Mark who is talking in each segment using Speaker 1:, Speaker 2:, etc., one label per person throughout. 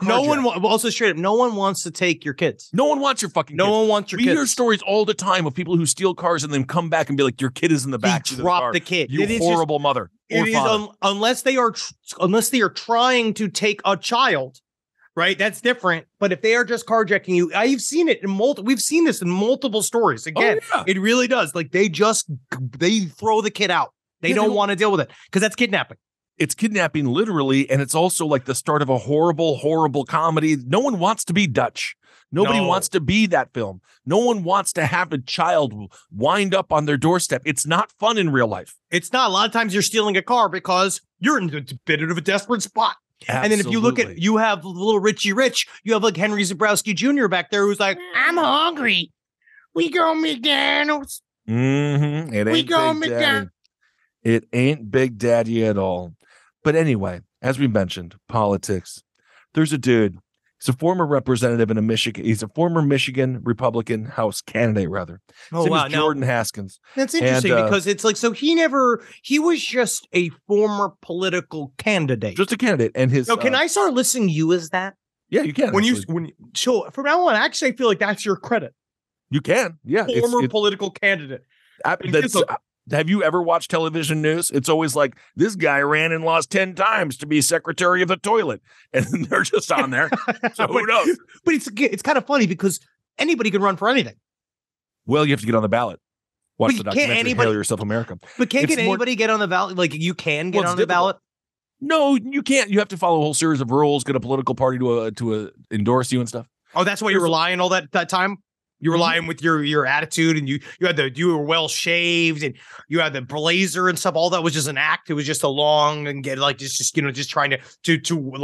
Speaker 1: No one also straight up. No one wants to take your kids.
Speaker 2: No one wants your fucking kids.
Speaker 1: No one wants your kids.
Speaker 2: We hear stories all the time of people who steal cars and then come back and be like, your kid is in the back.
Speaker 1: Drop the kid.
Speaker 2: You horrible mother or father.
Speaker 1: Unless they are trying to take a child, right? That's different. But if they are just carjacking you, I've seen it in we've seen this in multiple stories. Again, It really does. Like they throw the kid out. They don't want to deal with it because that's kidnapping.
Speaker 2: It's kidnapping literally, and it's also like the start of a horrible, horrible comedy. No one wants to be Dutch. Nobody wants to be that film. No one wants to have a child wind up on their doorstep. It's not fun in real life.
Speaker 1: It's not. A lot of times you're stealing a car because you're in a bit of a desperate spot.
Speaker 2: Absolutely.
Speaker 1: And then if you look at, you have little Richie Rich, you have like Henry Zabrowski Jr. back there who's like, I'm hungry. We go McDonald's.
Speaker 2: Mm-hmm. It ain't Big Daddy. It ain't Big Daddy at all. But anyway, as we mentioned, politics. There's a dude. He's a former representative in Michigan. He's a former Michigan Republican House candidate, rather.
Speaker 1: Oh, wow.
Speaker 2: Jordan Haskins.
Speaker 1: That's interesting because it's like, so he was just a former political candidate.
Speaker 2: Just a candidate. And his.
Speaker 1: So can I start listing you as that?
Speaker 2: Yeah, you can.
Speaker 1: So from now on, actually, I feel like that's your credit.
Speaker 2: You can. Yeah.
Speaker 1: Former political candidate.
Speaker 2: Have you ever watched television news? It's always like, this guy ran and lost 10 times to be secretary of the toilet. And they're just on there. So who knows?
Speaker 1: But it's kind of funny because anybody can run for anything.
Speaker 2: Well, you have to get on the ballot. Watch the documentary, Hail Yourself America.
Speaker 1: But anybody get on the ballot? Like you can get on the ballot?
Speaker 2: No, you can't. You have to follow a whole series of rules, get a political party to endorse you and stuff.
Speaker 1: Oh, that's why you're relying all that time? You were lying with your attitude, and you were well shaved, and you had the blazer and stuff. All that was just an act. It was just a long and just trying to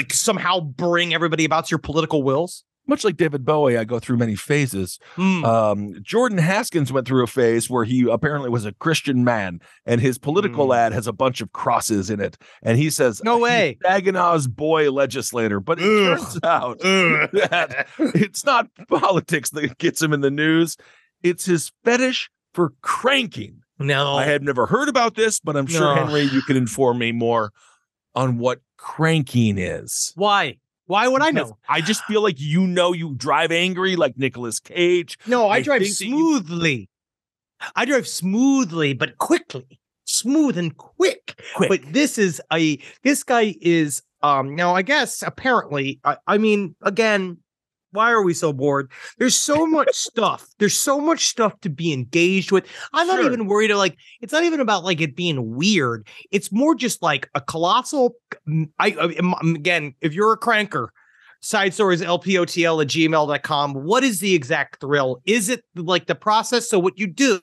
Speaker 1: somehow bring everybody about your political wills.
Speaker 2: Much like David Bowie, I go through many phases. Jordan Haskins went through a phase where he apparently was a Christian man, and his political ad has a bunch of crosses in it. And he says,
Speaker 1: "No way,
Speaker 2: Saginaw's boy legislator." But it turns out that it's not politics that gets him in the news; it's his fetish for cranking.
Speaker 1: No,
Speaker 2: I had never heard about this, but I'm sure Henry, you can inform me more on what cranking is.
Speaker 1: Why? Why would I know?
Speaker 2: I just feel like you drive angry like Nicolas Cage.
Speaker 1: No, I drive smoothly. I drive smoothly, but quickly. Smooth and quick. But this guy is now I guess apparently I mean, again, why are we so bored? There's so much stuff. There's so much stuff to be engaged with. I'm not even worried it's not even about like it being weird. It's more just like a colossal. Again, if you're a cranker, side stories, lpotl@gmail.com. What is the exact thrill? Is it like the process? So what you do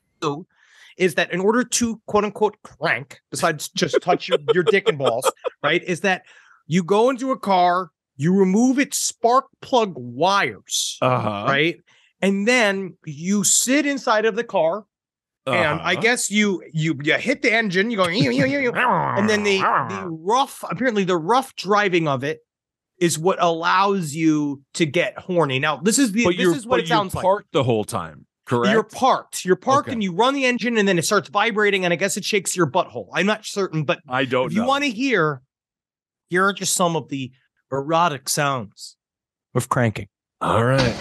Speaker 1: is that in order to quote unquote crank, besides just touch your dick and balls, right? Is that you go into a car, you remove its spark plug wires, right? And then you sit inside of the car, and I guess you hit the engine, you go, and then the rough driving of it is what allows you to get horny. Now, this is what it sounds like.
Speaker 2: You're parked the whole time, correct?
Speaker 1: You're parked, and you run the engine, and then it starts vibrating, and I guess it shakes your butthole. I'm not certain, but
Speaker 2: I don't know.
Speaker 1: If you want to here are just some of the erotic sounds of cranking.
Speaker 2: All right.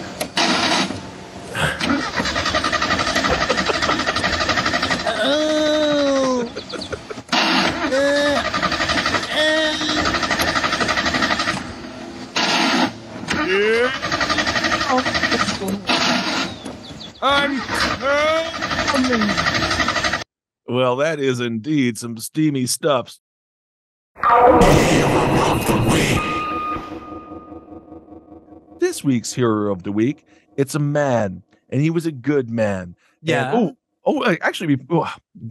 Speaker 1: I'm coming.
Speaker 2: Well, that is indeed some steamy stuff. This week's hero of the week, it's a man, and he was a good man.
Speaker 1: Yeah.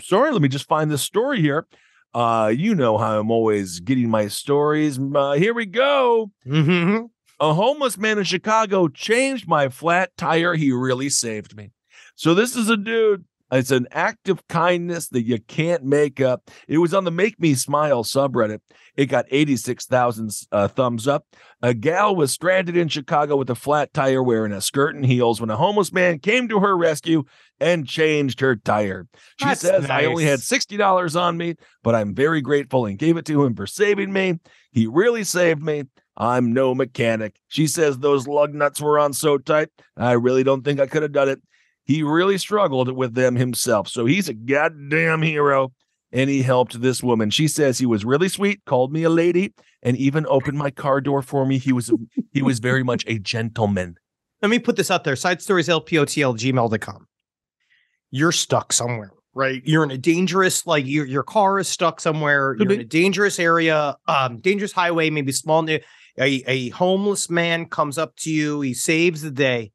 Speaker 2: Sorry, let me just find this story here. You know how I'm always getting my stories. Here we go.
Speaker 1: Mm-hmm.
Speaker 2: A homeless man in Chicago changed my flat tire. He really saved me. So this is a dude. It's an act of kindness that you can't make up. It was on the Make Me Smile subreddit. It got 86,000 thumbs up. A gal was stranded in Chicago with a flat tire wearing a skirt and heels when a homeless man came to her rescue and changed her tire. She says, nice. I only had $60 on me, but I'm very grateful and gave it to him for saving me. He really saved me. I'm no mechanic. She says those lug nuts were on so tight, I really don't think I could have done it. He really struggled with them himself, so he's a goddamn hero. And he helped this woman. She says he was really sweet, called me a lady, and even opened my car door for me. He was very much a gentleman.
Speaker 1: Let me put this out there. sidestorieslpotl@gmail.com. You're stuck somewhere, right? You're in a dangerous, like your car is stuck somewhere. You're in a dangerous area, dangerous highway, maybe small. A homeless man comes up to you. He saves the day.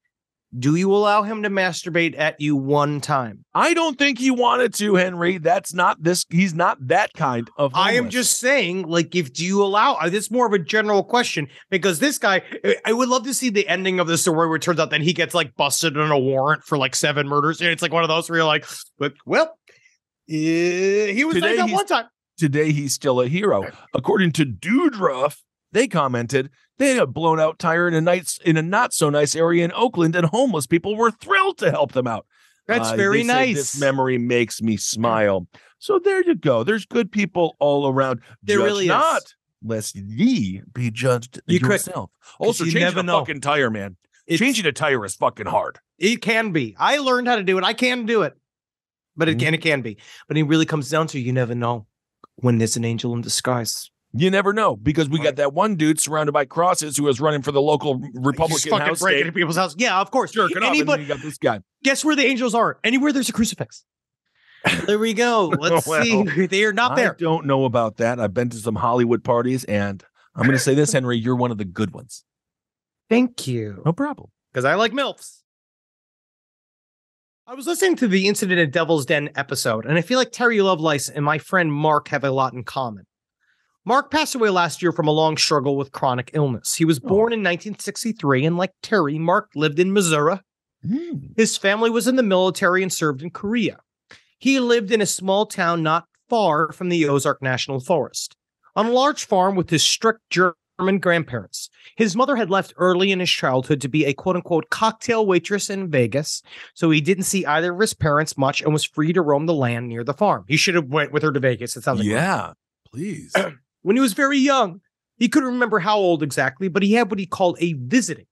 Speaker 1: Do you allow him to masturbate at you one time?
Speaker 2: I don't think he wanted to, Henry. That's not this. He's not that kind of homeless.
Speaker 1: I am just saying, like, do you allow, this is more of a general question, because this guy, I would love to see the ending of the story where it turns out that he gets like busted on a warrant for like 7 murders. And it's like one of those where you're like, well, he was like that one time.
Speaker 2: Today, he's still a hero. According to Doodruff, they commented they had a blown out tire in a not so nice area in Oakland, and homeless people were thrilled to help them out.
Speaker 1: That's very nice.
Speaker 2: This memory makes me smile. So there you go. There's good people all around.
Speaker 1: There really
Speaker 2: not,
Speaker 1: is.
Speaker 2: lest ye be judged yourself. Also, changing a fucking tire, man. Changing a tire is fucking hard.
Speaker 1: It can be. I learned how to do it. I can do it. But it can be. But it really comes down to you never know when there's an angel in disguise.
Speaker 2: You never know, because we got that one dude surrounded by crosses who was running for the local Republican house.
Speaker 1: Breaking into people's house. Yeah, of course.
Speaker 2: Jerking off, and then you got this guy.
Speaker 1: Guess where the angels are? Anywhere there's a crucifix. There we go. Let's see. They are not there.
Speaker 2: I don't know about that. I've been to some Hollywood parties, and I'm going to say this, Henry, you're one of the good ones.
Speaker 1: Thank you.
Speaker 2: No problem.
Speaker 1: Because I like MILFs. I was listening to the Incident at Devil's Den episode, and I feel like Terry Lovelace and my friend Mark have a lot in common. Mark passed away last year from a long struggle with chronic illness. He was born in 1963, and like Terry, Mark lived in Missouri. His family was in the military and served in Korea. He lived in a small town not far from the Ozark National Forest, on a large farm with his strict German grandparents. His mother had left early in his childhood to be a quote-unquote cocktail waitress in Vegas, so he didn't see either of his parents much and was free to roam the land near the farm. He should have went with her to Vegas. It sounds like
Speaker 2: please.
Speaker 1: When he was very young, he couldn't remember how old exactly, but he had what he called a visiting,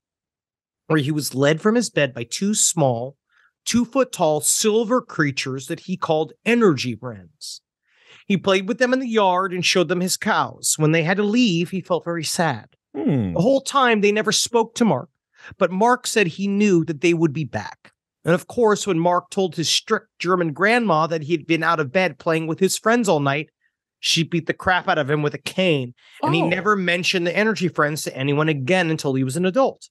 Speaker 1: where he was led from his bed by 2 small, 2-foot-tall silver creatures that he called energy friends. He played with them in the yard and showed them his cows. When they had to leave, he felt very sad. The whole time, they never spoke to Mark, but Mark said he knew that they would be back. And of course, when Mark told his strict German grandma that he had been out of bed playing with his friends all night, she beat the crap out of him with a cane, and he never mentioned the energy friends to anyone again until he was an adult.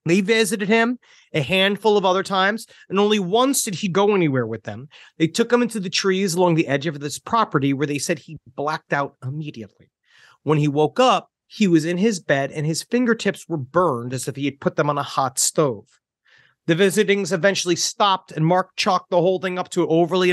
Speaker 1: They visited him a handful of other times, and only once did he go anywhere with them. They took him into the trees along the edge of this property where they said he blacked out immediately. When he woke up, he was in his bed, and his fingertips were burned as if he had put them on a hot stove. The visitings eventually stopped, and Mark chalked the whole thing up to overly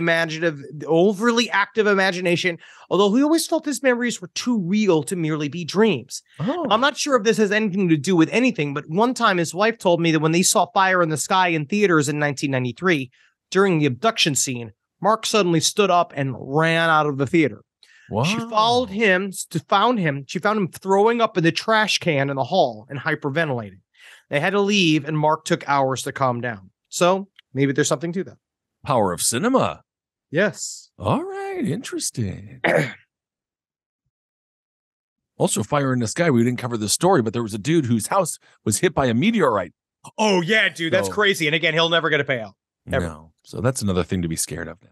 Speaker 1: active imagination, although he always felt his memories were too real to merely be dreams. I'm not sure if this has anything to do with anything, but one time his wife told me that when they saw Fire in the Sky in theaters in 1993, during the abduction scene, Mark suddenly stood up and ran out of the theater. Wow. She found him throwing up in the trash can in the hall and hyperventilating. They had to leave, and Mark took hours to calm down. So maybe there's something to that.
Speaker 2: Power of cinema.
Speaker 1: Yes.
Speaker 2: All right. Interesting. Also, Fire in the Sky. We didn't cover the story, but there was a dude whose house was hit by a meteorite.
Speaker 1: Oh, yeah, dude. That's crazy. And again, he'll never get a payout. Ever.
Speaker 2: No. So that's another thing to be scared of now.